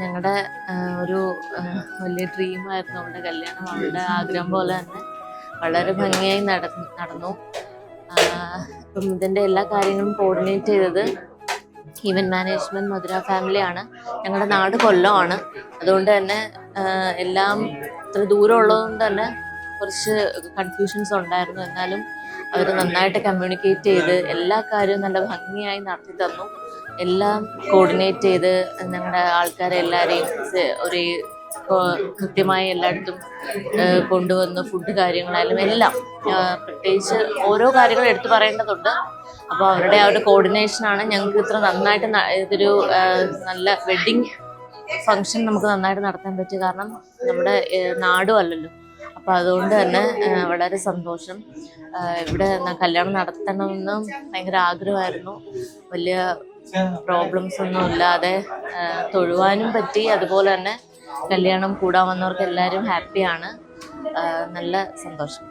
ഞങ്ങളുടെ ഒരു വലിയ ഡ്രീമായിരുന്നു അവളുടെ കല്യാണം. അവളുടെ ആഗ്രഹം പോലെ തന്നെ വളരെ ഭംഗിയായി നടന്നു. ഇപ്പം ഇതിൻ്റെ എല്ലാ കാര്യങ്ങളും കോർഡിനേറ്റ് ചെയ്തത് ഈവൻറ്റ് മാനേജ്മെൻറ്റ് മധുര ഫാമിലിയാണ്. ഞങ്ങളുടെ നാട് കൊല്ലമാണ്. അതുകൊണ്ട് തന്നെ എല്ലാം ഇത്ര ദൂരം ഉള്ളതുകൊണ്ട് തന്നെ കുറച്ച് കൺഫ്യൂഷൻസ് ഉണ്ടായിരുന്നു. എന്നാലും അവർ നന്നായിട്ട് കമ്മ്യൂണിക്കേറ്റ് ചെയ്ത് എല്ലാ കാര്യവും നല്ല ഭംഗിയായി നടത്തി തന്നു. എല്ലാം കോർഡിനേറ്റ് ചെയ്ത് ഞങ്ങളുടെ ആൾക്കാരെ എല്ലാവരെയും ഒരു കൃത്യമായി എല്ലായിടത്തും കൊണ്ടുവന്ന് ഫുഡ് കാര്യങ്ങളായാലും എല്ലാം പ്രത്യേകിച്ച് ഓരോ കാര്യങ്ങളും എടുത്തു പറയേണ്ടതുണ്ട്. അപ്പോൾ അവരുടെ ആ ഒരു കോർഡിനേഷനാണ് ഞങ്ങൾക്ക് ഇത്ര നന്നായിട്ട് ഇതൊരു നല്ല വെഡ്ഡിങ് ഫംഗ്ഷൻ നമുക്ക് നന്നായിട്ട് നടത്താൻ പറ്റും. കാരണം നമ്മുടെ നാടും അല്ലല്ലോ. അപ്പോൾ അതുകൊണ്ട് തന്നെ വളരെ സന്തോഷം. ഇവിടെ കല്യാണം നടത്തണമെന്നും ഭയങ്കര ആഗ്രഹമായിരുന്നു. വലിയ പ്രോബ്ലംസ് ഒന്നും ഇല്ലാതെ തൊഴുവാനും പറ്റി. അതുപോലെ തന്നെ കല്യാണം കൂടാൻ വന്നവർക്ക് എല്ലാവരും ഹാപ്പിയാണ്. നല്ല സന്തോഷം.